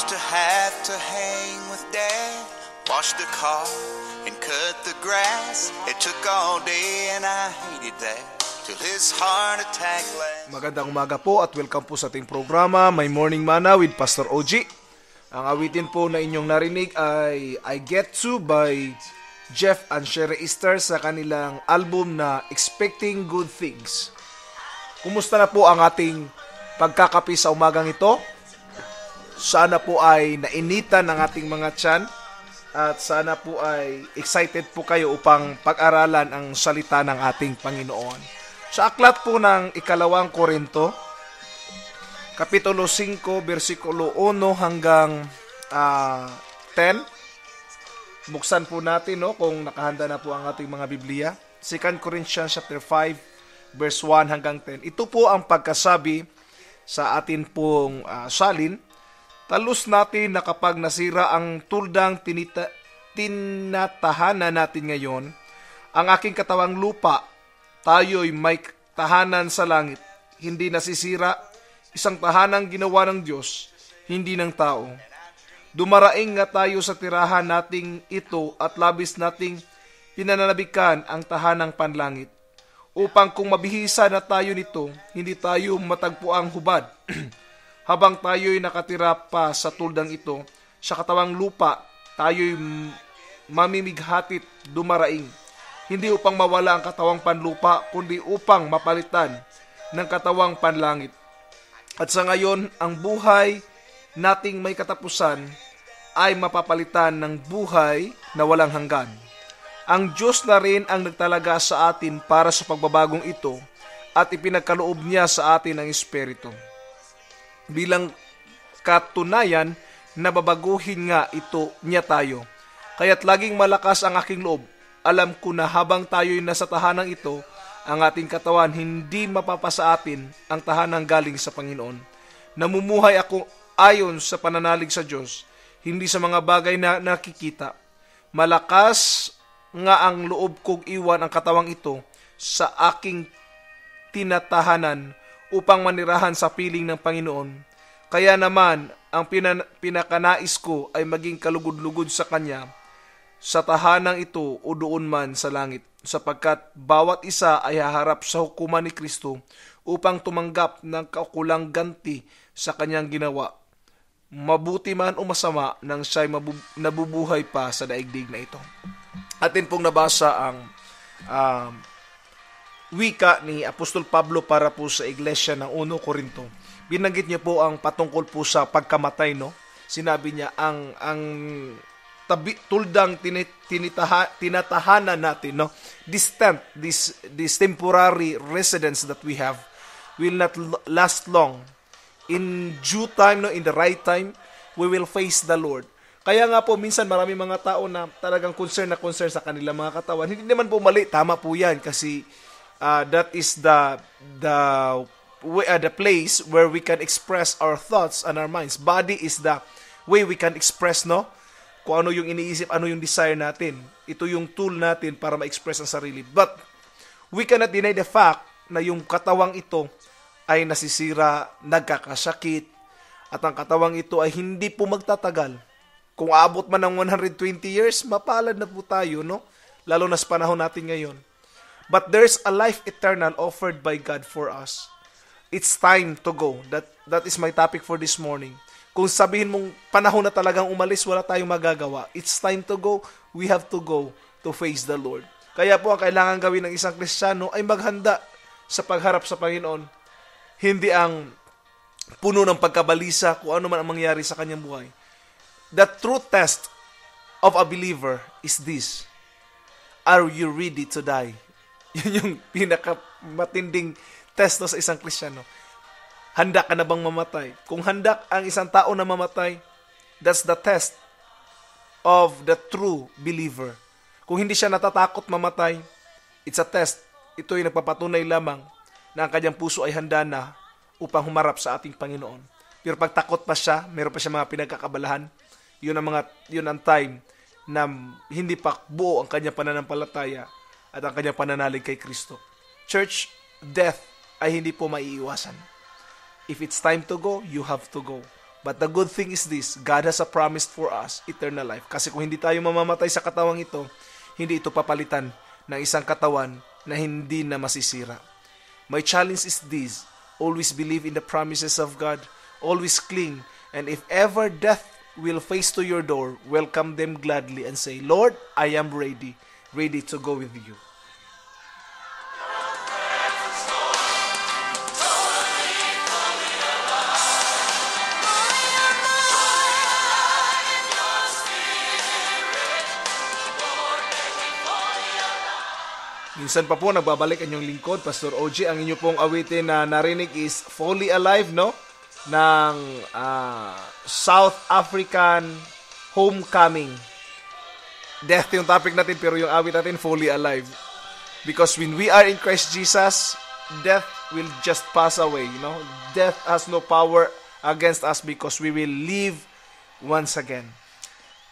Used to have to hang with Dad, wash the car and cut the grass. It took all day and I hated that till his heart attack last. Magandang umaga po at welcome po sa ating programa, My Morning Manna with Pastor OG. Ang awitin po na inyong narinig ay I Get To by Jeff and Sherry Easter sa kanilang album na Expecting Good Things. Kumusta na po ang ating pagkakape sa umagang ito? Sana po ay nainitan ng ating mga tiyan at sana po ay excited po kayo upang pag-aralan ang salita ng ating Panginoon. Sa aklat po ng 2 Korinto, Kapitulo 5, versikulo 1 hanggang 10. Buksan po natin kung nakahanda na po ang ating mga Biblia. 2 Corinthians chapter 5, verse 1 hanggang 10. Ito po ang pagkasabi sa atin pong salin. Talus natin na kapag nasira ang tuldang tinatahanan natin ngayon, ang aking katawang lupa, tayo'y may tahanan sa langit, hindi nasisira, isang tahanang ginawa ng Diyos, hindi ng tao. Dumaraing nga tayo sa tirahan nating ito at labis nating pinananabikan ang tahanang panlangit, upang kung mabihisa na tayo nito, hindi tayo matagpuang hubad. Habang tayo'y nakatira pa sa tuldang ito, sa katawang lupa, tayo'y mamimighatit dumaraing. Hindi upang mawala ang katawang panlupa, kundi upang mapalitan ng katawang panlangit. At sa ngayon, ang buhay nating may katapusan ay mapapalitan ng buhay na walang hanggan. Ang Diyos na rin ang nagtalaga sa atin para sa pagbabagong ito at ipinagkaloob niya sa atin ang Espiritu. Bilang katunayan, nababaguhin nga ito niya tayo. Kaya't laging malakas ang aking loob. Alam ko na habang tayo'y nasa tahanang ito, ang ating katawan hindi mapapasa atin ang tahanang galing sa Panginoon. Namumuhay ako ayon sa pananalig sa Diyos, hindi sa mga bagay na nakikita. Malakas nga ang loob kong iwan ang katawang ito sa aking tinatahanan upang manirahan sa piling ng Panginoon. Kaya naman, ang pinakanais ko ay maging kalugod-lugod sa Kanya, sa tahanang ito o doon man sa langit, sapagkat bawat isa ay haharap sa hukuman ni Kristo upang tumanggap ng kaukulang ganti sa Kanyang ginawa. Mabuti man o masama nang siya'y nabubuhay pa sa daigdig na ito. Atin pong nabasa ang wika ni Apostol Pablo para po sa iglesia ng 1 Korinto. Binanggit niya po ang patungkol po sa pagkamatay, Sinabi niya ang tuldang tinatahanan natin, this temporary residence that we have will not last long. In due time, in the right time, we will face the Lord. Kaya nga po, minsan marami mga tao na talagang concern sa kanilang mga katawan. Hindi naman po mali, tama po yan kasi that is the place where we can express our thoughts and our minds. Body is the way we can express, kung ano yung iniisip, ano yung desire natin. Ito yung tool natin para ma-express ang sarili. But we cannot deny the fact na yung katawang ito ay nasisira, nagkakasakit, at ang katawang ito ay hindi po magtatagal. Kung aabot man ng 120 years, mapalad na po tayo, Lalo na sa panahon natin ngayon. But there's a life eternal offered by God for us. It's time to go. That is my topic for this morning. Kung sabihin mong panahon na talagang umalis, wala tayong magagawa. It's time to go. We have to go to face the Lord. Kaya po ang kailangan gawin ng isang Kristiyano ay maghanda sa pagharap sa Panginoon. Hindi ang puno ng pagkabalisa kung ano man ang mangyari sa kanyang buhay. The true test of a believer is this. Are you ready to die? Yun yung pinakamatinding test sa isang Kristiyano. Handa ka na bang mamatay? Kung handa ang isang tao na mamatay, that's the test of the true believer. Kung hindi siya natatakot mamatay, it's a test. Ito'y nagpapatunay lamang na ang kanyang puso ay handa na upang humarap sa ating Panginoon. Pero pag takot pa siya, meron pa siya mga pinagkakabalahan, yun ang time na hindi pa buo ang kanyang pananampalataya at ang kanyang pananalig kay Kristo. Church, death ay hindi po maiiwasan. If it's time to go, you have to go. But the good thing is this, God has a promise for us, eternal life. Kasi kung hindi tayo mamamatay sa katawang ito, hindi ito papalitan ng isang katawan na hindi na masisira. My challenge is this, always believe in the promises of God, always cling, and if ever death will face to your door, welcome them gladly and say, Lord, I am ready to go with you. Minsan pa po, nagbabalik ang inyong lingkod, Pastor OG. Ang inyo pong awitin na narinig is Fully Alive, no? Ng South African Homecoming. Death yung topic natin, pero yung awit natin, Fully Alive. Because when we are in Christ Jesus, death will just pass away, you know? Death has no power against us because we will live once again.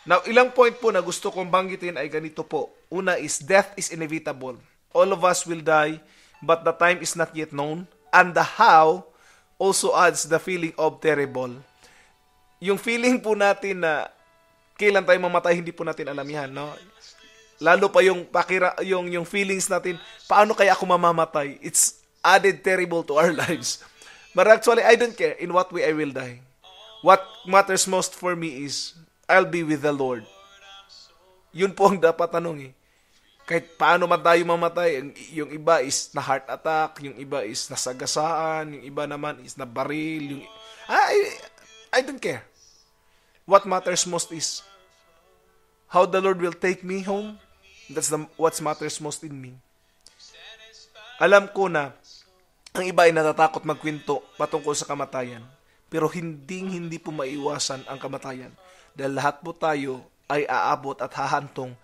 Now, ilang point po na gusto kong banggitin ay ganito po. Una is, death is inevitable. All of us will die, but the time is not yet known. And the how also adds the feeling of terrible. Yung feeling po natin na kailan tayo mamatay, hindi po natin alam yan, no? Lalo pa yung yung feelings natin, paano kaya ako mamamatay? It's added terrible to our lives. But actually, I don't care in what way I will die. What matters most for me is, I'll be with the Lord. Yun po ang dapat tanong eh. Kahit paano man tayo mamatay, yung iba is na heart attack, yung iba is nasagasaan, yung iba naman is na baril, yung I don't care. What matters most is how the Lord will take me home. That's what matters most in me. Alam ko na ang iba ay natatakot magkwento patungkol sa kamatayan, pero hindi po maiwasan ang kamatayan dahil lahat po tayo ay aabot at hahantong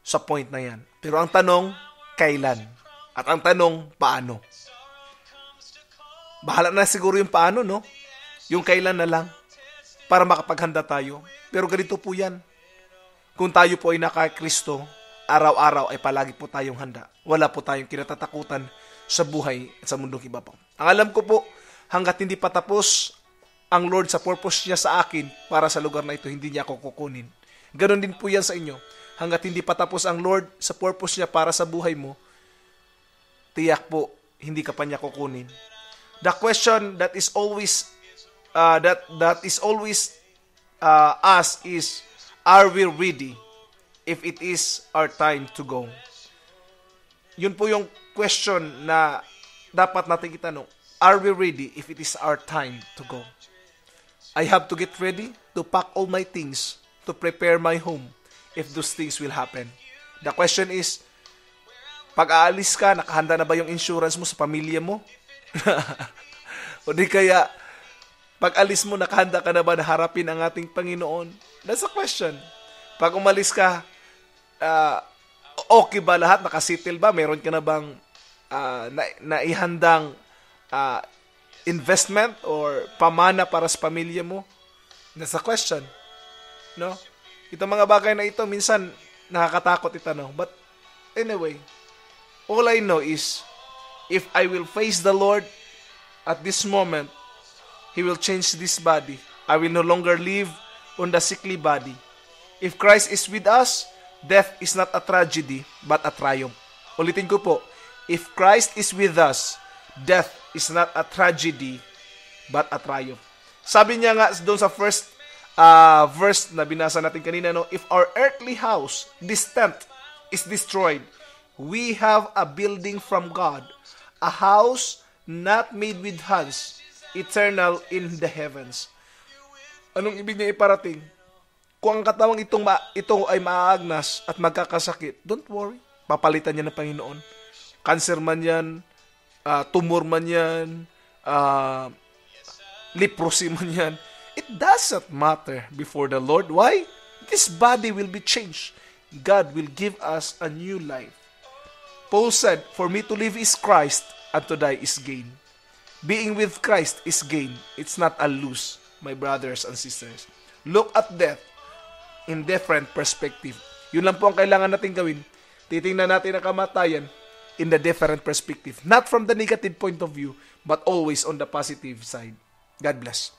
sa point na yan. Pero ang tanong, kailan? At ang tanong, paano? Bahala na siguro yung paano, no? Yung kailan na lang para makapaghanda tayo. Pero ganito po yan. Kung tayo po ay naka-Kristo, araw-araw ay palagi po tayong handa. Wala po tayong kinatatakutan sa buhay at sa mundong iba pa. Ang alam ko po, hanggat hindi pa tapos ang Lord sa purpose niya sa akin para sa lugar na ito, hindi niya ako kukunin. Ganon din po yan sa inyo. Hanggat hindi pa tapos ang Lord sa purpose niya para sa buhay mo, tiyak po, hindi ka pa niya kukunin. The question that is always asked is, are we ready if it is our time to go? Yun po yung question na dapat natin itanong. Are we ready if it is our time to go? I have to get ready to pack all my things, to prepare my home, if those things will happen. The question is, pag aalis ka, nakahanda na ba yung insurance mo sa pamilya mo? O di kaya, pag alis mo, nakahanda ka na ba na harapin ang ating Panginoon? That's a question. Pag umalis ka, okay ba lahat? Nakasettle ba? Meron ka na bang naihandang investment or pamana para sa pamilya mo? That's a question. No? Itong mga bagay na ito, minsan nakakatakot itanong. But anyway, all I know is, if I will face the Lord at this moment, He will change this body. I will no longer live on the sickly body. If Christ is with us, death is not a tragedy, but a triumph. Ulitin ko po, if Christ is with us, death is not a tragedy, but a triumph. Sabi niya nga doon sa first verse na binasa natin kanina, no? If our earthly house, this tent, is destroyed, we have a building from God, a house not made with hands, eternal in the heavens. Anong ibig niya iparating? Kung ang katawang ito ay maaagnas at magkakasakit, don't worry. Papalitan niya ng Panginoon. Cancer man yan, tumor man yan, leprosy man yan, it doesn't matter before the Lord. Why? This body will be changed. God will give us a new life. Paul said, for me to live is Christ, and to die is gain. Being with Christ is gain. It's not a lose, my brothers and sisters. Look at death in different perspective. Yun lang po ang kailangan natin gawin. Titingnan natin ang kamatayan in the different perspective. Not from the negative point of view, but always on the positive side. God bless.